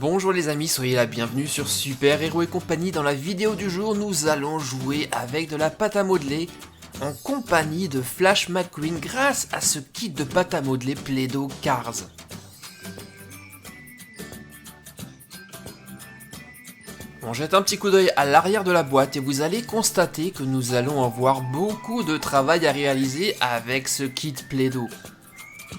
Bonjour les amis, soyez la bienvenue sur Super Héros et compagnie. Dans la vidéo du jour, nous allons jouer avec de la pâte à modeler en compagnie de Flash McQueen grâce à ce kit de pâte à modeler Play-Doh Cars. On jette un petit coup d'œil à l'arrière de la boîte et vous allez constater que nous allons avoir beaucoup de travail à réaliser avec ce kit Play-Doh.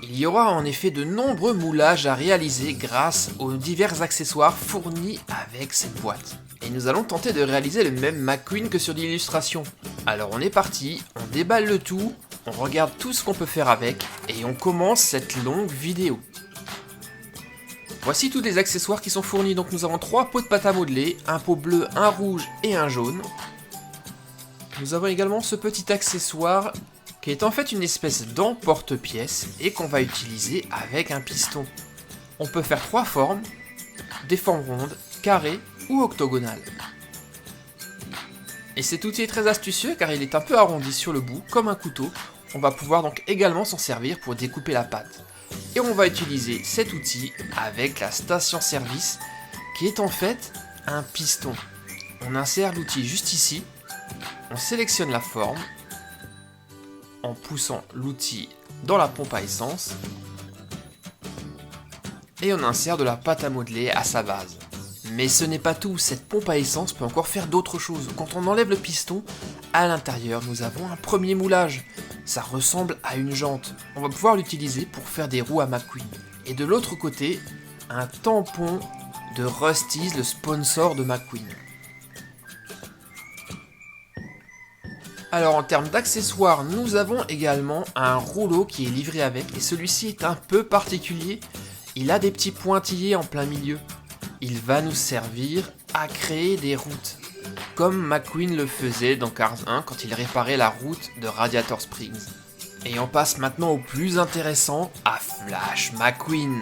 Il y aura en effet de nombreux moulages à réaliser grâce aux divers accessoires fournis avec cette boîte. Et nous allons tenter de réaliser le même McQueen que sur l'illustration. Alors on est parti, on déballe le tout, on regarde tout ce qu'on peut faire avec et on commence cette longue vidéo. Voici tous les accessoires qui sont fournis, donc nous avons 3 pots de pâte à modeler, un pot bleu, un rouge et un jaune. Nous avons également ce petit accessoire qui est en fait une espèce d'emporte-pièce et qu'on va utiliser avec un piston. On peut faire 3 formes, des formes rondes, carrées ou octogonales. Et cet outil est très astucieux car il est un peu arrondi sur le bout, comme un couteau. On va pouvoir donc également s'en servir pour découper la pâte. Et on va utiliser cet outil avec la station-service qui est en fait un piston. On insère l'outil juste ici, on sélectionne la forme, en poussant l'outil dans la pompe à essence et on insère de la pâte à modeler à sa base. Mais ce n'est pas tout, cette pompe à essence peut encore faire d'autres choses. Quand on enlève le piston, à l'intérieur nous avons un premier moulage. Ça ressemble à une jante. On va pouvoir l'utiliser pour faire des roues à McQueen. Et de l'autre côté, un tampon de Rust-eze, le sponsor de McQueen. Alors en termes d'accessoires, nous avons également un rouleau qui est livré avec, et celui-ci est un peu particulier. Il a des petits pointillés en plein milieu. Il va nous servir à créer des routes, comme McQueen le faisait dans Cars 1 quand il réparait la route de Radiator Springs. Et on passe maintenant au plus intéressant, à Flash McQueen.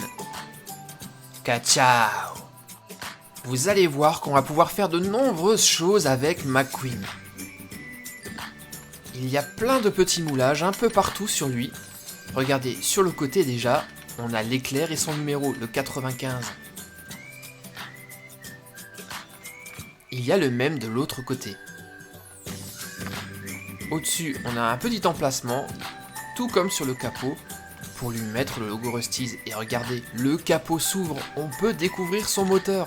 Ciao. Vous allez voir qu'on va pouvoir faire de nombreuses choses avec McQueen. Il y a plein de petits moulages un peu partout sur lui. Regardez, sur le côté déjà, on a l'éclair et son numéro, le 95. Il y a le même de l'autre côté. Au-dessus, on a un petit emplacement, tout comme sur le capot, pour lui mettre le logo Rust-eze. Et regardez, le capot s'ouvre, on peut découvrir son moteur.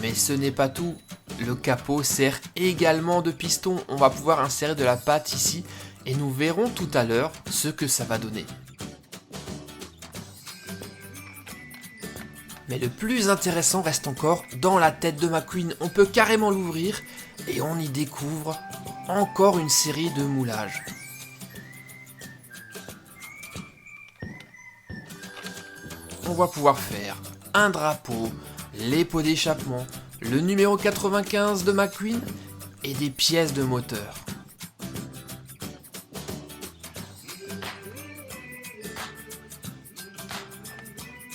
Mais ce n'est pas tout. Le capot sert également de piston. On va pouvoir insérer de la pâte ici et nous verrons tout à l'heure ce que ça va donner. Mais le plus intéressant reste encore dans la tête de McQueen. On peut carrément l'ouvrir et on y découvre encore une série de moulages. On va pouvoir faire un drapeau, les pots d'échappement, le numéro 95 de McQueen et des pièces de moteur.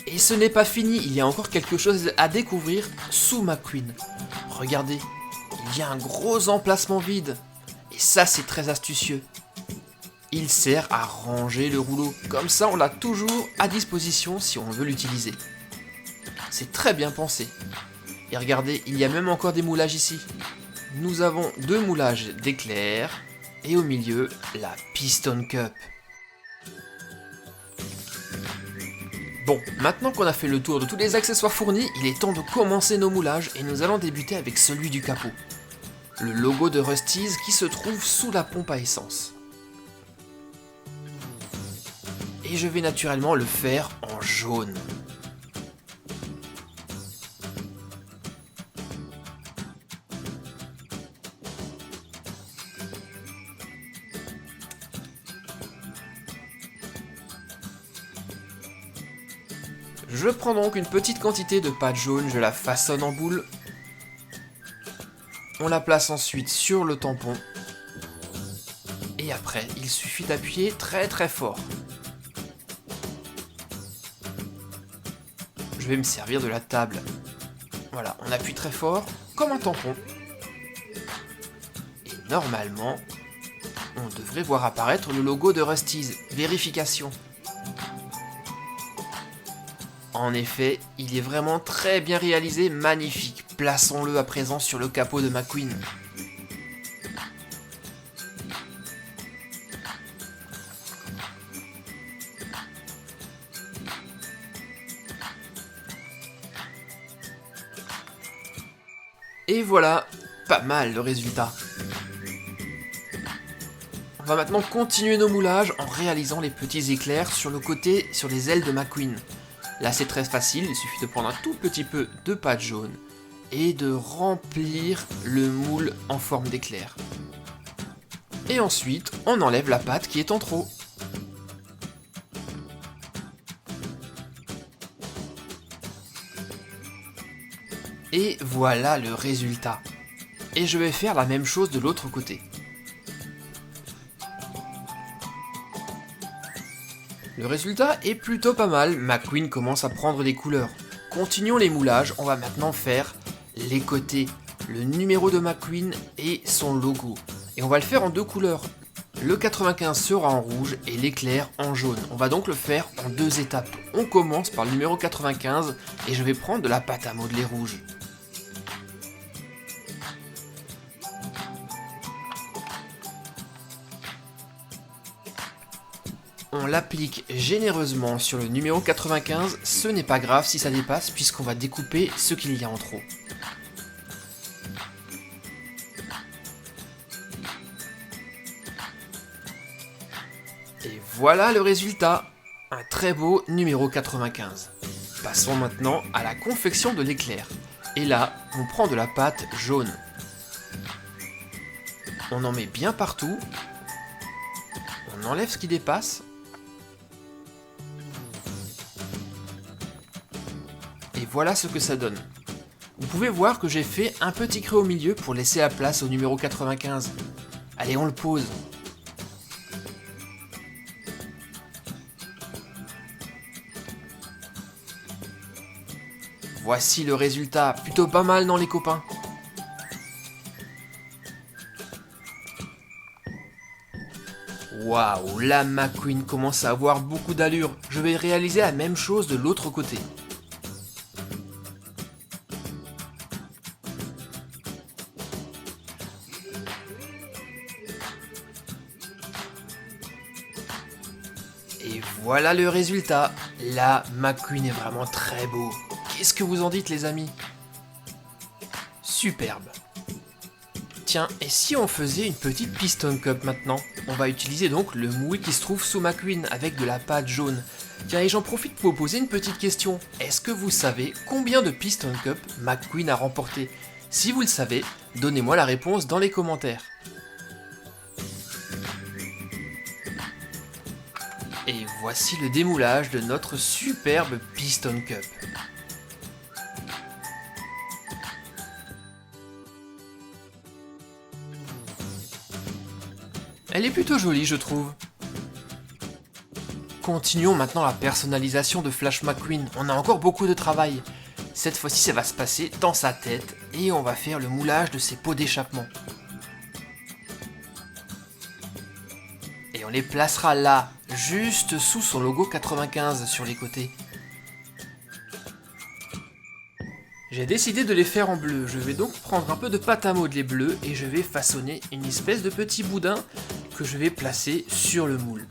Et ce n'est pas fini, il y a encore quelque chose à découvrir sous McQueen. Regardez, il y a un gros emplacement vide. Et ça c'est très astucieux. Il sert à ranger le rouleau. Comme ça on l'a toujours à disposition si on veut l'utiliser. C'est très bien pensé. Et regardez, il y a même encore des moulages ici. Nous avons 2 moulages d'éclair et au milieu, la Piston Cup. Bon, maintenant qu'on a fait le tour de tous les accessoires fournis, il est temps de commencer nos moulages et nous allons débuter avec celui du capot. Le logo de Rust-eze qui se trouve sous la pompe à essence. Et je vais naturellement le faire en jaune. Je prends donc une petite quantité de pâte jaune, je la façonne en boule. On la place ensuite sur le tampon. Et après, il suffit d'appuyer très très fort. Je vais me servir de la table. Voilà, on appuie très fort, comme un tampon. Et normalement, on devrait voir apparaître le logo de Rust-eze. Vérification. En effet, il est vraiment très bien réalisé, magnifique. Plaçons-le à présent sur le capot de McQueen. Et voilà, pas mal le résultat. On va maintenant continuer nos moulages en réalisant les petits éclairs sur le côté, sur les ailes de McQueen. Là c'est très facile, il suffit de prendre un tout petit peu de pâte jaune et de remplir le moule en forme d'éclair. Et ensuite, on enlève la pâte qui est en trop. Et voilà le résultat. Et je vais faire la même chose de l'autre côté. Le résultat est plutôt pas mal, McQueen commence à prendre des couleurs. Continuons les moulages, on va maintenant faire les côtés, le numéro de McQueen et son logo. Et on va le faire en deux couleurs. Le 95 sera en rouge et l'éclair en jaune. On va donc le faire en deux étapes. On commence par le numéro 95 et je vais prendre de la pâte à modeler rouge. On l'applique généreusement sur le numéro 95, ce n'est pas grave si ça dépasse puisqu'on va découper ce qu'il y a en trop. Et voilà le résultat, un très beau numéro 95. Passons maintenant à la confection de l'éclair. Et là, on prend de la pâte jaune. On en met bien partout. On enlève ce qui dépasse. Et voilà ce que ça donne. Vous pouvez voir que j'ai fait un petit creux au milieu pour laisser la place au numéro 95. Allez, on le pose. Voici le résultat, plutôt pas mal dans les copains. Waouh, la McQueen commence à avoir beaucoup d'allure. Je vais réaliser la même chose de l'autre côté. Et voilà le résultat. Là, McQueen est vraiment très beau. Qu'est-ce que vous en dites les amis? Superbe. Tiens, et si on faisait une petite piston cup maintenant? On va utiliser donc le moule qui se trouve sous McQueen avec de la pâte jaune. Tiens, et j'en profite pour vous poser une petite question. Est-ce que vous savez combien de piston cup McQueen a remporté? Si vous le savez, donnez-moi la réponse dans les commentaires. Et voici le démoulage de notre superbe piston cup. Elle est plutôt jolie, je trouve. Continuons maintenant la personnalisation de Flash McQueen. On a encore beaucoup de travail. Cette fois-ci, ça va se passer dans sa tête et on va faire le moulage de ses pots d'échappement. Et on les placera là, juste sous son logo 95 sur les côtés. J'ai décidé de les faire en bleu. Je vais donc prendre un peu de pâte à modeler bleu et je vais façonner une espèce de petit boudin que je vais placer sur le moule.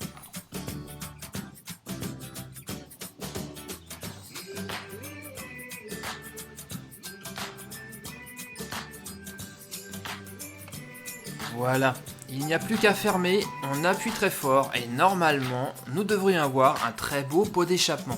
Voilà, il n'y a plus qu'à fermer, on appuie très fort et normalement, nous devrions avoir un très beau pot d'échappement.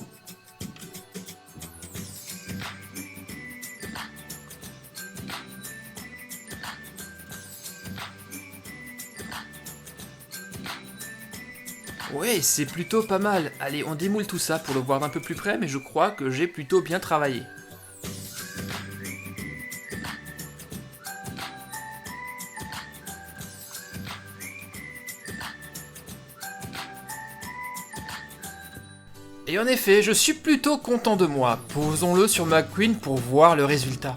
Ouais, c'est plutôt pas mal. Allez, on démoule tout ça pour le voir d'un peu plus près, mais je crois que j'ai plutôt bien travaillé. Et en effet, je suis plutôt content de moi. Posons-le sur McQueen pour voir le résultat.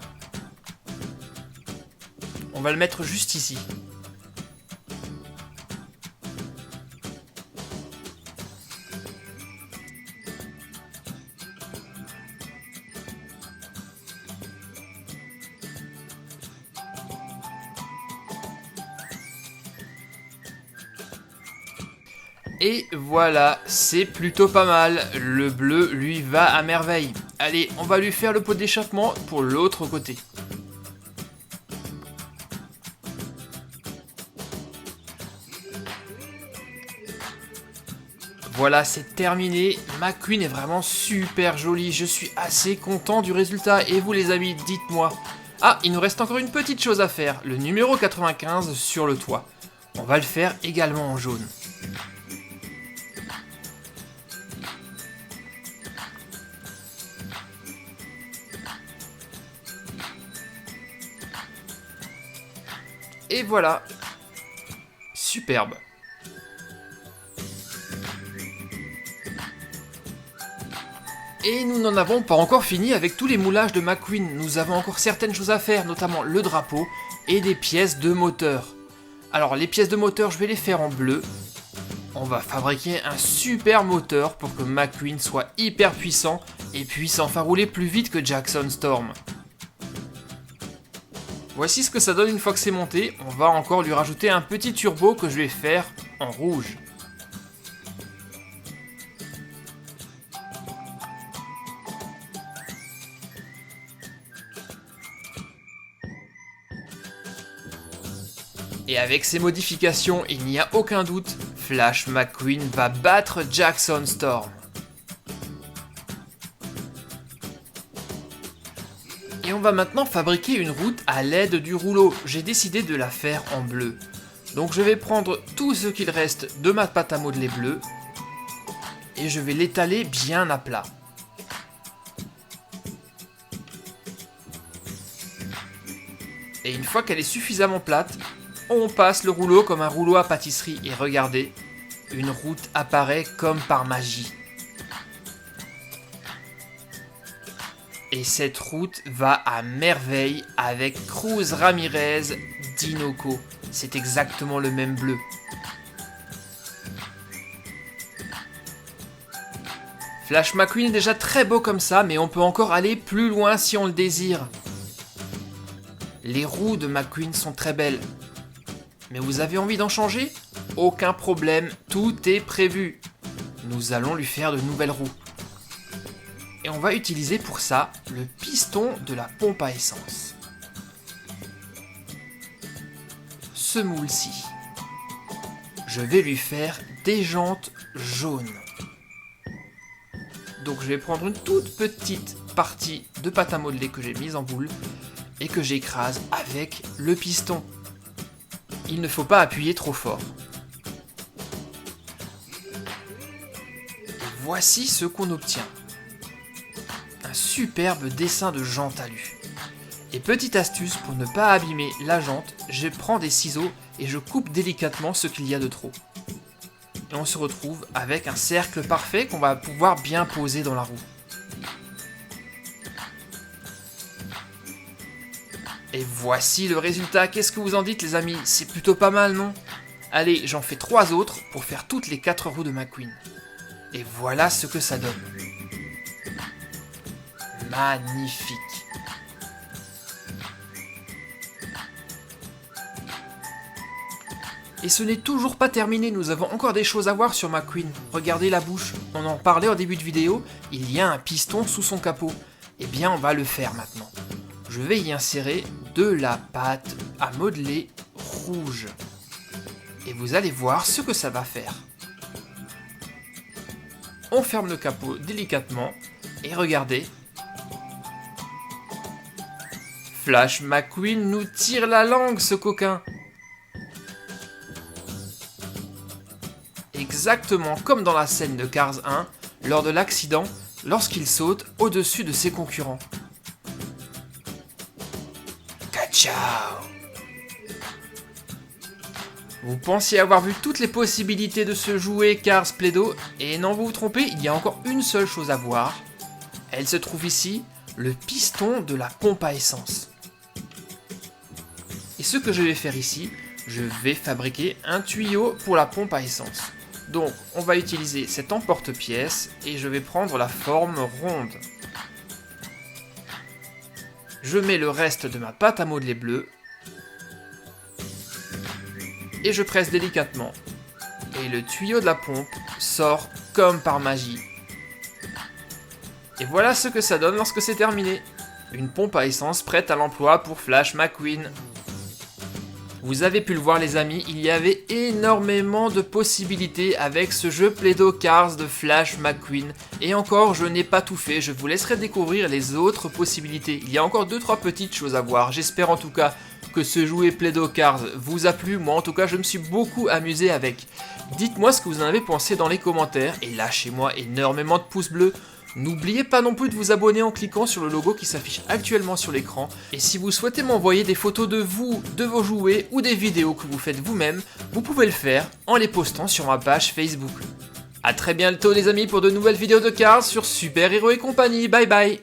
On va le mettre juste ici. Et voilà, c'est plutôt pas mal. Le bleu, lui, va à merveille. Allez, on va lui faire le pot d'échappement pour l'autre côté. Voilà, c'est terminé. McQueen est vraiment super jolie. Je suis assez content du résultat. Et vous les amis, dites-moi. Ah, il nous reste encore une petite chose à faire. Le numéro 95 sur le toit. On va le faire également en jaune. Et voilà. Superbe. Et nous n'en avons pas encore fini avec tous les moulages de McQueen. Nous avons encore certaines choses à faire, notamment le drapeau et des pièces de moteur. Alors les pièces de moteur, je vais les faire en bleu. On va fabriquer un super moteur pour que McQueen soit hyper puissant et puisse enfin rouler plus vite que Jackson Storm. Voici ce que ça donne une fois que c'est monté. On va encore lui rajouter un petit turbo que je vais faire en rouge. Et avec ces modifications, il n'y a aucun doute, Flash McQueen va battre Jackson Storm. Et on va maintenant fabriquer une route à l'aide du rouleau. J'ai décidé de la faire en bleu. Donc je vais prendre tout ce qu'il reste de ma pâte à modeler bleue et je vais l'étaler bien à plat. Et une fois qu'elle est suffisamment plate, on passe le rouleau comme un rouleau à pâtisserie et regardez, une route apparaît comme par magie. Et cette route va à merveille avec Cruz Ramirez Dinoco. C'est exactement le même bleu. Flash McQueen est déjà très beau comme ça, mais on peut encore aller plus loin si on le désire. Les roues de McQueen sont très belles. Mais vous avez envie d'en changer? Aucun problème, tout est prévu. Nous allons lui faire de nouvelles roues. Et on va utiliser pour ça le piston de la pompe à essence. Ce moule-ci. Je vais lui faire des jantes jaunes. Donc je vais prendre une toute petite partie de pâte à modeler que j'ai mise en boule et que j'écrase avec le piston. Il ne faut pas appuyer trop fort. Et voici ce qu'on obtient. Un superbe dessin de jante alu. Et petite astuce pour ne pas abîmer la jante, je prends des ciseaux et je coupe délicatement ce qu'il y a de trop. Et on se retrouve avec un cercle parfait qu'on va pouvoir bien poser dans la roue. Et voici le résultat, qu'est-ce que vous en dites les amis? C'est plutôt pas mal, non? Allez, j'en fais 3 autres pour faire toutes les 4 roues de McQueen. Et voilà ce que ça donne. Magnifique. Et ce n'est toujours pas terminé, nous avons encore des choses à voir sur McQueen. Regardez la bouche, on en parlait en début de vidéo, il y a un piston sous son capot. Eh bien on va le faire maintenant. Je vais y insérer de la pâte à modeler rouge. Et vous allez voir ce que ça va faire. On ferme le capot délicatement et regardez. Flash McQueen nous tire la langue, ce coquin. Exactement comme dans la scène de Cars 1, lors de l'accident, lorsqu'il saute au-dessus de ses concurrents. Ciao. Vous pensiez avoir vu toutes les possibilités de ce jouet Cars Play-Doh, et non vous vous trompez, il y a encore une seule chose à voir. Elle se trouve ici, le piston de la pompe à essence. Et ce que je vais faire ici, je vais fabriquer un tuyau pour la pompe à essence. Donc on va utiliser cet emporte-pièce et je vais prendre la forme ronde. Je mets le reste de ma pâte à modeler bleue et je presse délicatement. et le tuyau de la pompe sort comme par magie. Et voilà ce que ça donne lorsque c'est terminé. Une pompe à essence prête à l'emploi pour Flash McQueen. Vous avez pu le voir les amis, il y avait énormément de possibilités avec ce jeu Play-Doh Cars de Flash McQueen. Et encore, je n'ai pas tout fait, je vous laisserai découvrir les autres possibilités. Il y a encore 2-3 petites choses à voir, j'espère en tout cas que ce jouet Play-Doh Cars vous a plu. Moi en tout cas, je me suis beaucoup amusé avec. Dites-moi ce que vous en avez pensé dans les commentaires et lâchez-moi énormément de pouces bleus. N'oubliez pas non plus de vous abonner en cliquant sur le logo qui s'affiche actuellement sur l'écran. Et si vous souhaitez m'envoyer des photos de vous, de vos jouets ou des vidéos que vous faites vous-même, vous pouvez le faire en les postant sur ma page Facebook. A très bientôt les amis pour de nouvelles vidéos de Cars sur Super Hero et compagnie, bye bye.